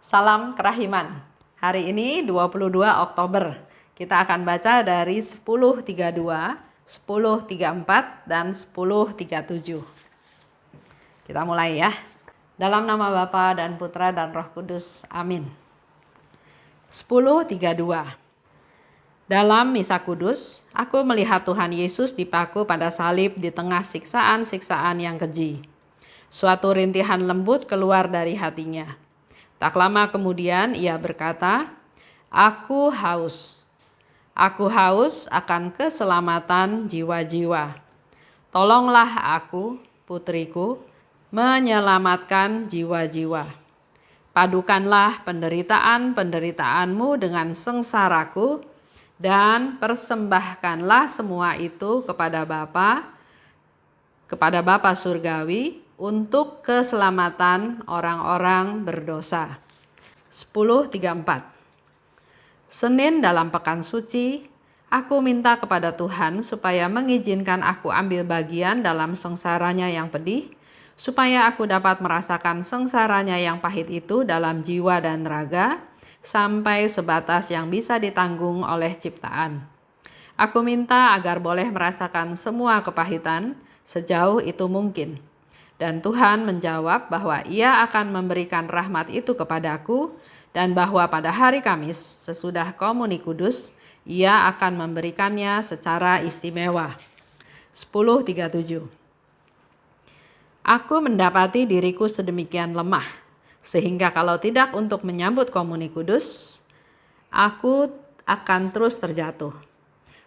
Salam kerahiman. Hari ini 22 Oktober. Kita akan baca dari 10:32, 10:34, dan 10:37. Kita mulai ya. Dalam nama Bapa dan Putra dan Roh Kudus. Amin. 10:32. Dalam misa kudus, aku melihat Tuhan Yesus dipaku pada salib di tengah siksaan-siksaan yang keji. Suatu rintihan lembut keluar dari hatinya. Tak lama kemudian ia berkata, "Aku haus. Aku haus akan keselamatan jiwa-jiwa. Tolonglah aku, putriku, menyelamatkan jiwa-jiwa. Padukanlah penderitaan-penderitaanmu dengan sengsaraku, dan persembahkanlah semua itu kepada Bapa Surgawi untuk keselamatan orang-orang berdosa." 10:34. Senin dalam pekan suci, aku minta kepada Tuhan supaya mengizinkan aku ambil bagian dalam sengsaranya yang pedih, supaya aku dapat merasakan sengsaranya yang pahit itu dalam jiwa dan raga, sampai sebatas yang bisa ditanggung oleh ciptaan. Aku minta agar boleh merasakan semua kepahitan sejauh itu mungkin. Dan Tuhan menjawab bahwa Ia akan memberikan rahmat itu kepadaku, dan bahwa pada hari Kamis sesudah Komuni Kudus, Ia akan memberikannya secara istimewa. 10:37. Aku mendapati diriku sedemikian lemah, sehingga kalau tidak untuk menyambut Komuni Kudus, aku akan terus terjatuh.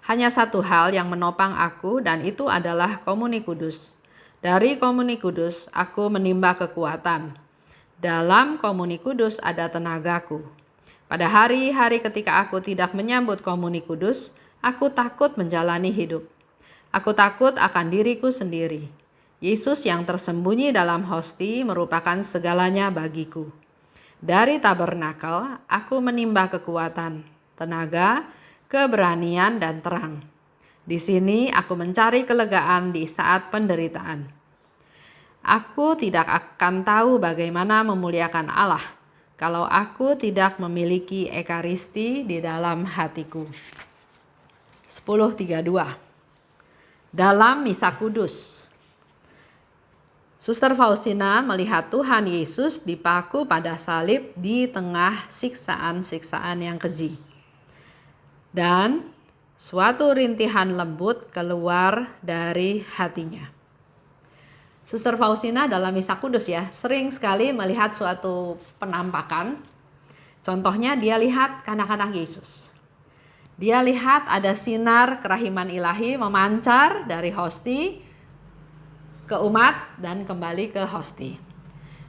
Hanya satu hal yang menopang aku, dan itu adalah Komuni Kudus. Dari Komuni Kudus aku menimba kekuatan. Dalam Komuni Kudus ada tenagaku. Pada hari-hari ketika aku tidak menyambut Komuni Kudus, aku takut menjalani hidup. Aku takut akan diriku sendiri. Yesus yang tersembunyi dalam hosti merupakan segalanya bagiku. Dari tabernakel aku menimba kekuatan, tenaga, keberanian, dan terang. Di sini aku mencari kelegaan di saat penderitaan. Aku tidak akan tahu bagaimana memuliakan Allah kalau aku tidak memiliki ekaristi di dalam hatiku. 10:32. Dalam misa kudus, Suster Faustina melihat Tuhan Yesus dipaku pada salib di tengah siksaan-siksaan yang keji. Dan suatu rintihan lembut keluar dari hatinya. Suster Faustina dalam misa kudus ya, sering sekali melihat suatu penampakan. Contohnya dia lihat kanak-kanak Yesus. Dia lihat ada sinar kerahiman ilahi memancar dari hosti ke umat dan kembali ke hosti.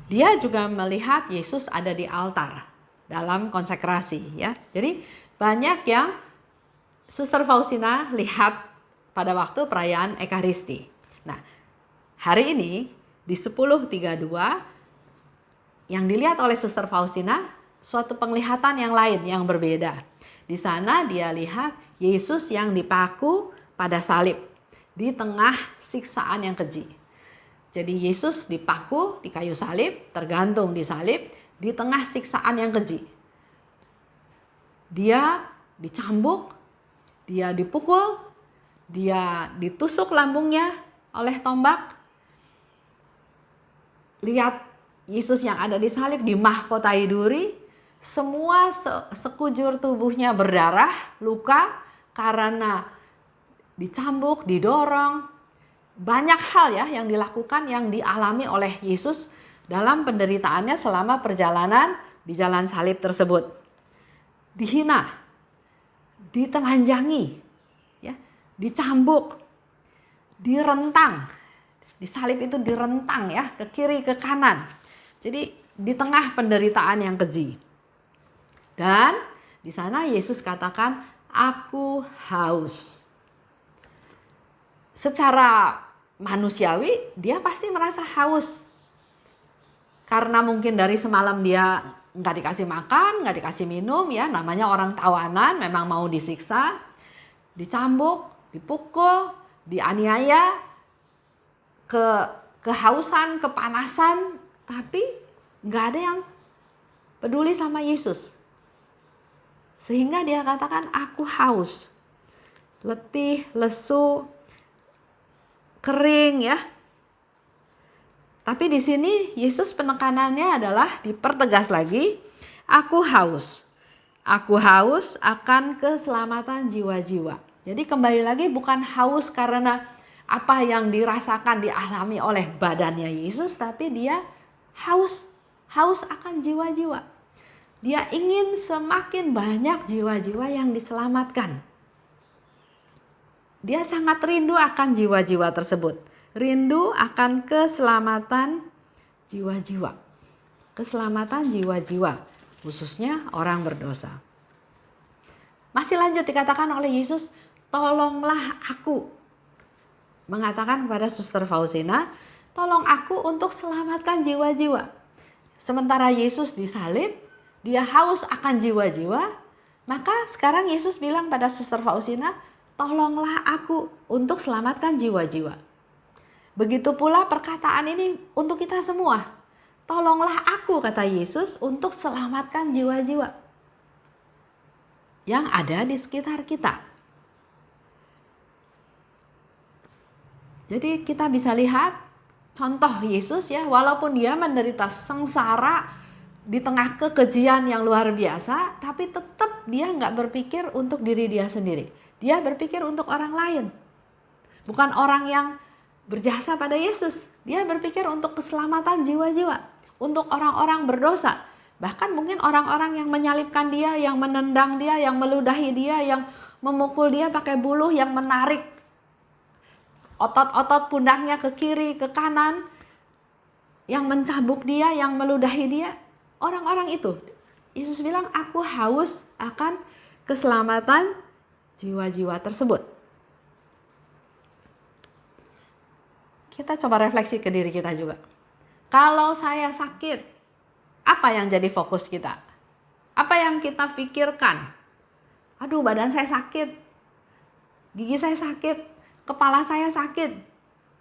Dia juga melihat Yesus ada di altar dalam konsekrasi ya. Jadi banyak yang Suster Faustina lihat pada waktu perayaan Ekaristi. Nah, hari ini di 10:32 yang dilihat oleh Suster Faustina suatu penglihatan yang lain yang berbeda. Di sana dia lihat Yesus yang dipaku pada salib di tengah siksaan yang keji. Jadi Yesus dipaku di kayu salib, tergantung di salib di tengah siksaan yang keji. Dia dicambuk, dia dipukul, dia ditusuk lambungnya oleh tombak. Lihat Yesus yang ada di salib dimahkotai duri, semua sekujur tubuhnya berdarah, luka karena dicambuk, didorong. Banyak hal ya yang dilakukan, yang dialami oleh Yesus dalam penderitaannya selama perjalanan di jalan salib tersebut. Dihina, ditelanjangi, ya, dicambuk, direntang. Di salib itu direntang ya, ke kiri ke kanan. Jadi di tengah penderitaan yang keji. Dan di sana Yesus katakan, "Aku haus." Secara manusiawi dia pasti merasa haus. Karena mungkin dari semalam dia nggak dikasih makan, nggak dikasih minum ya, namanya orang tawanan, memang mau disiksa, dicambuk, dipukul, dianiaya, kehausan, kepanasan, tapi nggak ada yang peduli sama Yesus. Sehingga dia katakan, aku haus, letih, lesu, kering ya. Tapi di sini Yesus penekanannya adalah dipertegas lagi, aku haus. Aku haus akan keselamatan jiwa-jiwa. Jadi kembali lagi bukan haus karena apa yang dirasakan, dialami oleh badannya Yesus, tapi dia haus akan jiwa-jiwa. Dia ingin semakin banyak jiwa-jiwa yang diselamatkan. Dia sangat rindu akan jiwa-jiwa tersebut. Rindu akan keselamatan jiwa-jiwa. Keselamatan jiwa-jiwa, khususnya orang berdosa. Masih lanjut dikatakan oleh Yesus, tolonglah aku. Mengatakan kepada Suster Faustina, tolong aku untuk selamatkan jiwa-jiwa. Sementara Yesus disalib, dia haus akan jiwa-jiwa. Maka sekarang Yesus bilang pada Suster Faustina, tolonglah aku untuk selamatkan jiwa-jiwa. Begitu pula perkataan ini untuk kita semua. Tolonglah aku, kata Yesus, untuk selamatkan jiwa-jiwa yang ada di sekitar kita. Jadi kita bisa lihat contoh Yesus ya, walaupun dia menderita sengsara di tengah kekejian yang luar biasa, tapi tetap dia nggak berpikir untuk diri dia sendiri. Dia berpikir untuk orang lain. Bukan orang yang berjasa pada Yesus. Dia berpikir untuk keselamatan jiwa-jiwa. Untuk orang-orang berdosa. Bahkan mungkin orang-orang yang menyalibkan dia, yang menendang dia, yang meludahi dia, yang memukul dia pakai buluh, yang menarik otot-otot pundaknya ke kiri, ke kanan, yang mencabuk dia, yang meludahi dia. Orang-orang itu. Yesus bilang, aku haus akan keselamatan jiwa-jiwa tersebut. Kita coba refleksi ke diri kita juga. Kalau saya sakit, apa yang jadi fokus kita? Apa yang kita pikirkan? Aduh, badan saya sakit, gigi saya sakit, kepala saya sakit.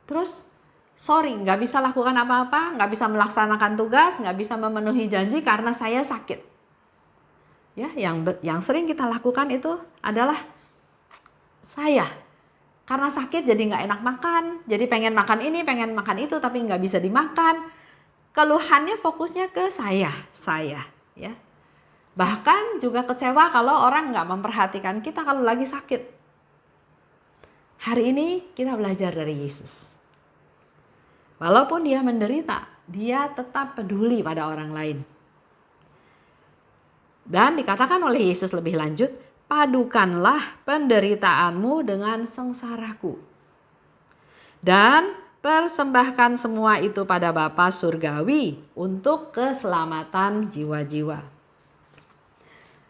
Terus, nggak bisa lakukan apa-apa, nggak bisa melaksanakan tugas, nggak bisa memenuhi janji karena saya sakit. Ya, yang sering kita lakukan itu adalah karena sakit jadi nggak enak makan, jadi pengen makan ini, pengen makan itu, tapi nggak bisa dimakan. Keluhannya fokusnya ke saya, ya. Bahkan juga kecewa kalau orang nggak memperhatikan kita kalau lagi sakit. Hari ini kita belajar dari Yesus. Walaupun dia menderita, dia tetap peduli pada orang lain. Dan dikatakan oleh Yesus lebih lanjut, padukanlah penderitaanmu dengan sengsaraku. Dan persembahkan semua itu pada Bapa Surgawi untuk keselamatan jiwa-jiwa.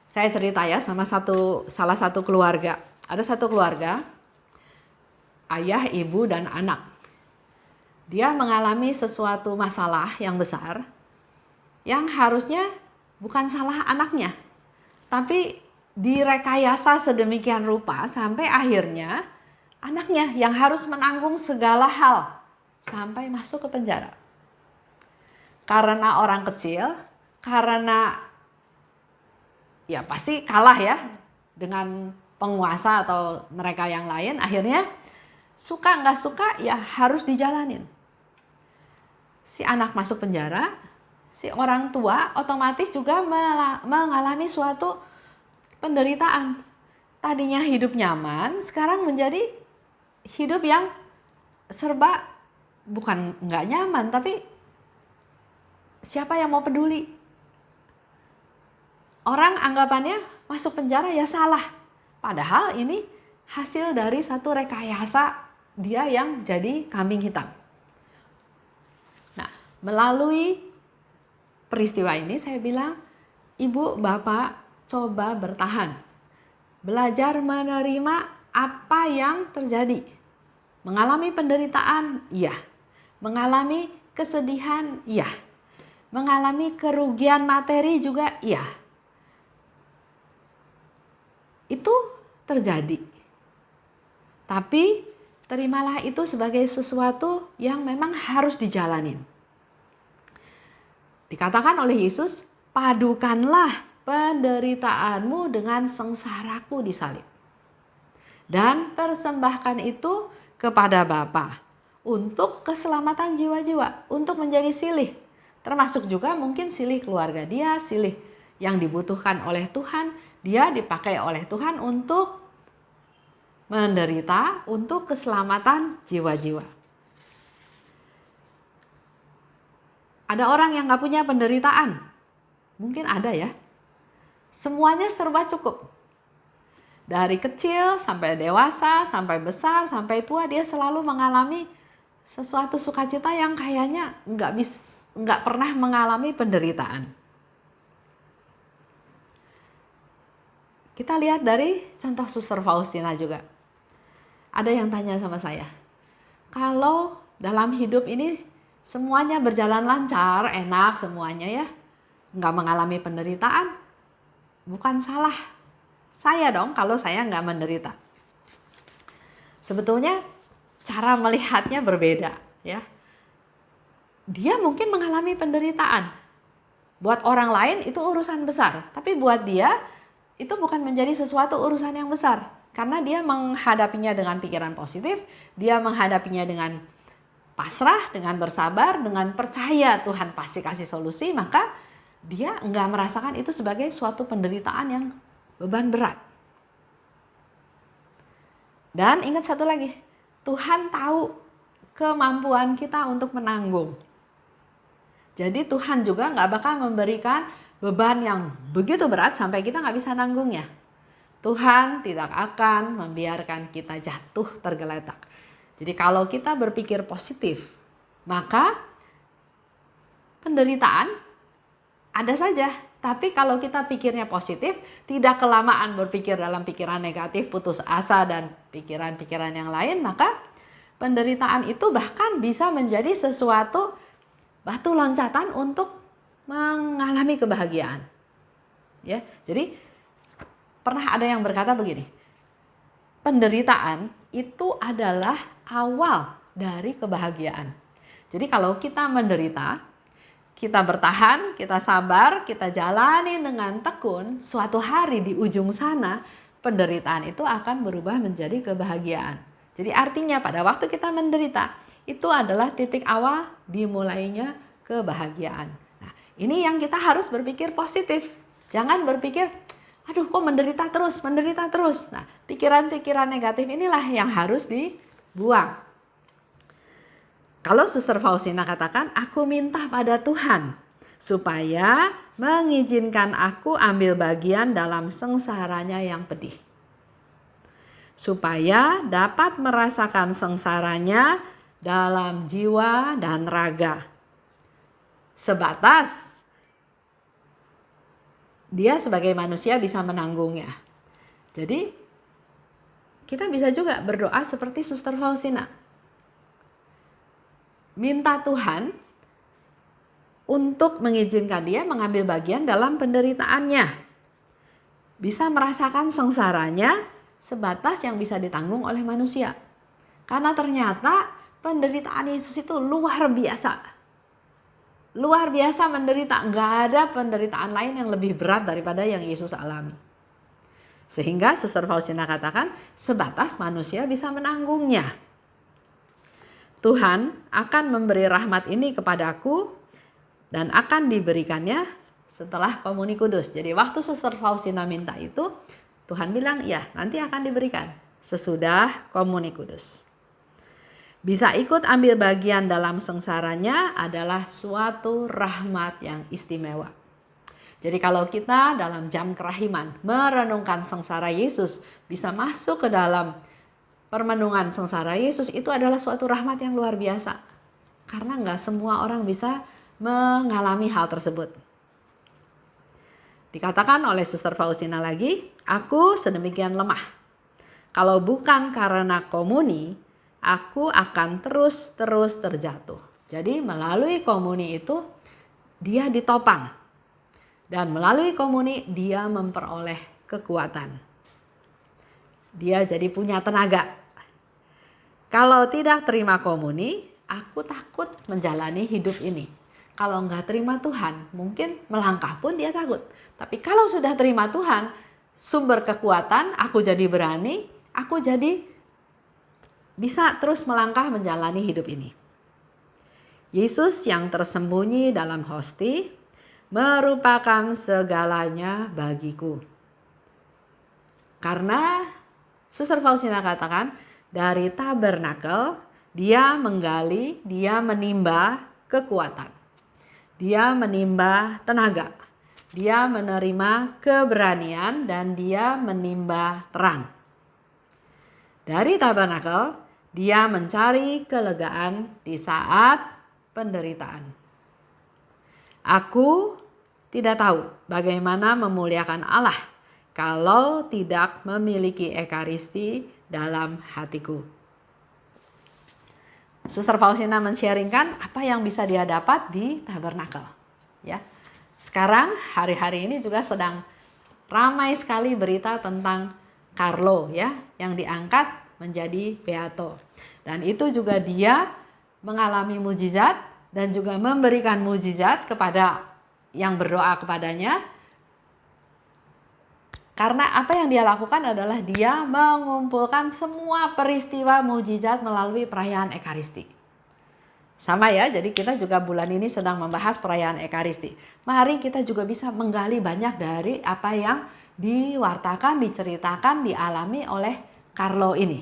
Saya cerita ya sama salah satu keluarga. Ada satu keluarga, ayah, ibu, dan anak. Dia mengalami sesuatu masalah yang besar yang harusnya bukan salah anaknya, tapi direkayasa sedemikian rupa sampai akhirnya anaknya yang harus menanggung segala hal sampai masuk ke penjara. Karena orang kecil, karena ya pasti kalah ya dengan penguasa atau mereka yang lain, akhirnya suka nggak suka ya harus dijalanin. Si anak masuk penjara, si orang tua otomatis juga mengalami suatu penderitaan. Tadinya hidup nyaman, sekarang menjadi hidup yang serba bukan nggak nyaman, tapi siapa yang mau peduli? Orang anggapannya masuk penjara ya salah. Padahal ini hasil dari satu rekayasa dia yang jadi kambing hitam. Nah, melalui peristiwa ini saya bilang, ibu, bapak coba bertahan. Belajar menerima apa yang terjadi. Mengalami penderitaan, iya. Mengalami kesedihan, iya. Mengalami kerugian materi juga, iya. Itu terjadi. Tapi terimalah itu sebagai sesuatu yang memang harus dijalanin. Dikatakan oleh Yesus, padukanlah penderitaanmu dengan sengsaraku di salib. Dan persembahkan itu kepada Bapa untuk keselamatan jiwa-jiwa, untuk menjadi silih. Termasuk juga mungkin silih keluarga dia, silih yang dibutuhkan oleh Tuhan, dia dipakai oleh Tuhan untuk menderita, untuk keselamatan jiwa-jiwa. Ada orang yang gak punya penderitaan, mungkin ada ya. Semuanya serba cukup. Dari kecil sampai dewasa, sampai besar, sampai tua, dia selalu mengalami sesuatu sukacita yang kayaknya nggak pernah mengalami penderitaan. Kita lihat dari contoh Suster Faustina juga. Ada yang tanya sama saya, kalau dalam hidup ini semuanya berjalan lancar, enak semuanya ya, nggak mengalami penderitaan, bukan salah saya dong kalau saya nggak menderita. Sebetulnya cara melihatnya berbeda ya. Dia mungkin mengalami penderitaan. Buat orang lain itu urusan besar, tapi buat dia itu bukan menjadi sesuatu urusan yang besar. Karena dia menghadapinya dengan pikiran positif, dia menghadapinya dengan pasrah, dengan bersabar, dengan percaya Tuhan pasti kasih solusi, maka dia nggak merasakan itu sebagai suatu penderitaan yang beban berat. Dan ingat satu lagi, Tuhan tahu kemampuan kita untuk menanggung. Jadi Tuhan juga nggak bakal memberikan beban yang begitu berat sampai kita nggak bisa nanggungnya. Tuhan tidak akan membiarkan kita jatuh tergeletak. Jadi kalau kita berpikir positif, maka penderitaan ada saja. Tapi kalau kita pikirnya positif, tidak kelamaan berpikir dalam pikiran negatif, putus asa dan pikiran-pikiran yang lain, maka penderitaan itu bahkan bisa menjadi sesuatu batu loncatan untuk mengalami kebahagiaan. Ya, jadi pernah ada yang berkata begini, penderitaan itu adalah awal dari kebahagiaan. Jadi kalau kita menderita, kita bertahan, kita sabar, kita jalani dengan tekun, suatu hari di ujung sana penderitaan itu akan berubah menjadi kebahagiaan. Jadi artinya pada waktu kita menderita, itu adalah titik awal dimulainya kebahagiaan. Nah, ini yang kita harus berpikir positif. Jangan berpikir, aduh kok menderita terus. Nah, pikiran-pikiran negatif inilah yang harus dibuang. Kalau Suster Faustina katakan, aku minta pada Tuhan supaya mengizinkan aku ambil bagian dalam sengsaranya yang pedih. Supaya dapat merasakan sengsaranya dalam jiwa dan raga. Sebatas dia sebagai manusia bisa menanggungnya. Jadi kita bisa juga berdoa seperti Suster Faustina. Minta Tuhan untuk mengizinkan dia mengambil bagian dalam penderitaannya. Bisa merasakan sengsaranya sebatas yang bisa ditanggung oleh manusia. Karena ternyata penderitaan Yesus itu luar biasa. Luar biasa menderita. Nggak ada penderitaan lain yang lebih berat daripada yang Yesus alami. Sehingga Suster Faustina katakan sebatas manusia bisa menanggungnya. Tuhan akan memberi rahmat ini kepadaku dan akan diberikannya setelah komuni kudus. Jadi waktu Suster Faustina minta itu, Tuhan bilang ya nanti akan diberikan sesudah komuni kudus. Bisa ikut ambil bagian dalam sengsaranya adalah suatu rahmat yang istimewa. Jadi kalau kita dalam jam kerahiman merenungkan sengsara Yesus, bisa masuk ke dalam permenungan sengsara Yesus, itu adalah suatu rahmat yang luar biasa. Karena nggak semua orang bisa mengalami hal tersebut. Dikatakan oleh Suster Faustina lagi, aku sedemikian lemah. Kalau bukan karena komuni, aku akan terus terjatuh. Jadi melalui komuni itu dia ditopang. Dan melalui komuni dia memperoleh kekuatan. Dia jadi punya tenaga. Kalau tidak terima komuni, aku takut menjalani hidup ini. Kalau nggak terima Tuhan, mungkin melangkah pun dia takut. Tapi kalau sudah terima Tuhan, sumber kekuatan, aku jadi berani, aku jadi bisa terus melangkah menjalani hidup ini. Yesus yang tersembunyi dalam hosti merupakan segalanya bagiku. Karena Suster Faustina katakan, dari tabernakel dia menggali, dia menimba kekuatan. Dia menimba tenaga. Dia menerima keberanian dan dia menimba terang. Dari tabernakel, dia mencari kelegaan di saat penderitaan. Aku tidak tahu bagaimana memuliakan Allah kalau tidak memiliki ekaristi dalam hatiku. Suster Faustina men-sharingkan apa yang bisa dia dapat di tabernakel. Ya. Sekarang hari-hari ini juga sedang ramai sekali berita tentang Carlo ya, yang diangkat menjadi beato. Dan itu juga dia mengalami mujizat dan juga memberikan mujizat kepada yang berdoa kepadanya. Karena apa yang dia lakukan adalah dia mengumpulkan semua peristiwa mujizat melalui perayaan Ekaristi. Sama ya, jadi kita juga bulan ini sedang membahas perayaan Ekaristi. Mari kita juga bisa menggali banyak dari apa yang diwartakan, diceritakan, dialami oleh Carlo ini.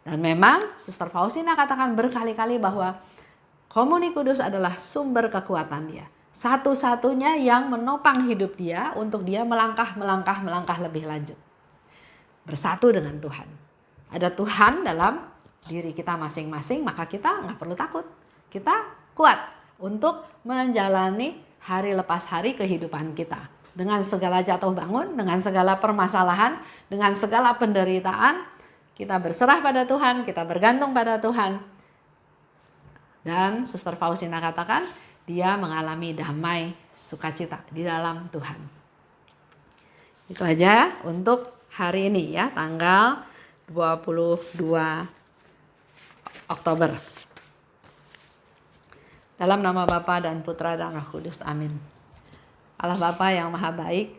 Dan memang Suster Faustina katakan berkali-kali bahwa Komuni Kudus adalah sumber kekuatan dia. Satu-satunya yang menopang hidup dia untuk dia melangkah lebih lanjut. Bersatu dengan Tuhan. Ada Tuhan dalam diri kita masing-masing, maka kita nggak perlu takut. Kita kuat untuk menjalani hari lepas hari kehidupan kita. Dengan segala jatuh bangun, dengan segala permasalahan, dengan segala penderitaan, kita berserah pada Tuhan, kita bergantung pada Tuhan. Dan Suster Faustina katakan, dia mengalami damai sukacita di dalam Tuhan. Itu aja untuk hari ini ya, tanggal 22 Oktober. Dalam nama Bapa dan Putra dan Roh Kudus, amin. Allah Bapa yang maha baik,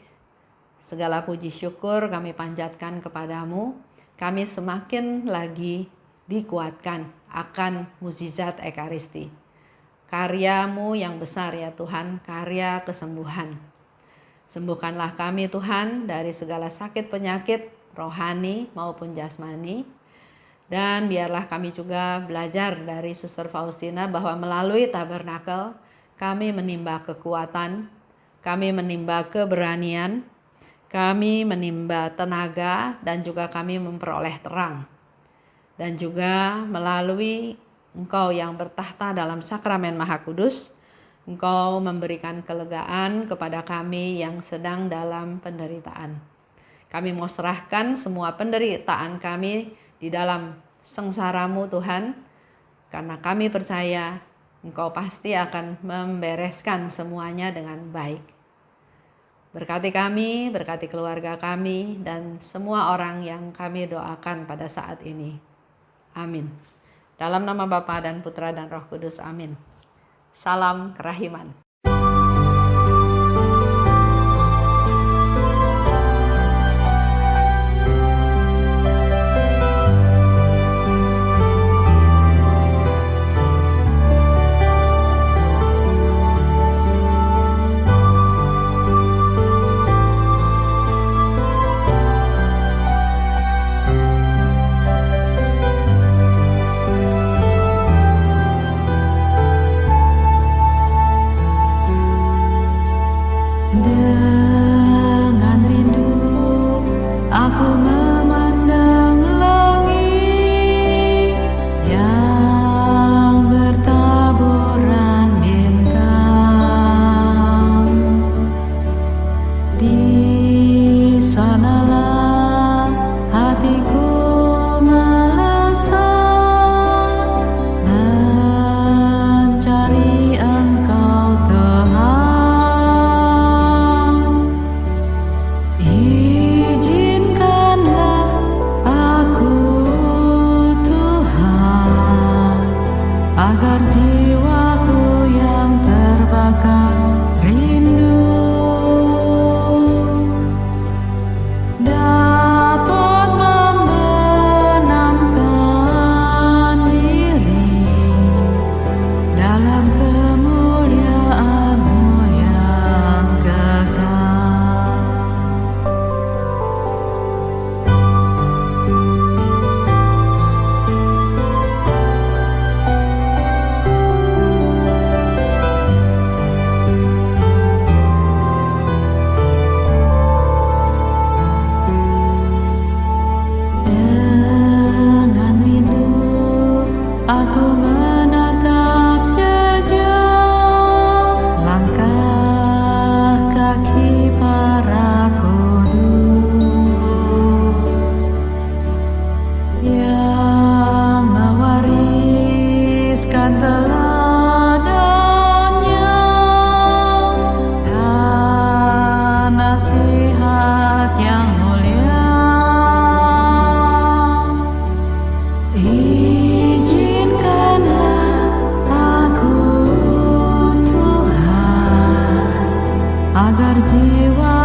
segala puji syukur kami panjatkan kepadamu. Kami semakin lagi dikuatkan akan mukjizat Ekaristi. Karyamu yang besar ya Tuhan, karya kesembuhan. Sembuhkanlah kami Tuhan dari segala sakit penyakit rohani maupun jasmani. Dan biarlah kami juga belajar dari Suster Faustina bahwa melalui tabernakel kami menimba kekuatan, kami menimba keberanian, kami menimba tenaga dan juga kami memperoleh terang. Dan juga melalui Engkau yang bertahta dalam sakramen Maha Kudus, Engkau memberikan kelegaan kepada kami yang sedang dalam penderitaan. Kami mau serahkan semua penderitaan kami di dalam sengsaramu Tuhan, karena kami percaya Engkau pasti akan membereskan semuanya dengan baik. Berkati kami, berkati keluarga kami, dan semua orang yang kami doakan pada saat ini. Amin. Dalam nama Bapa dan Putra dan Roh Kudus, amin. Salam kerahiman. Izinkanlah agar jiwa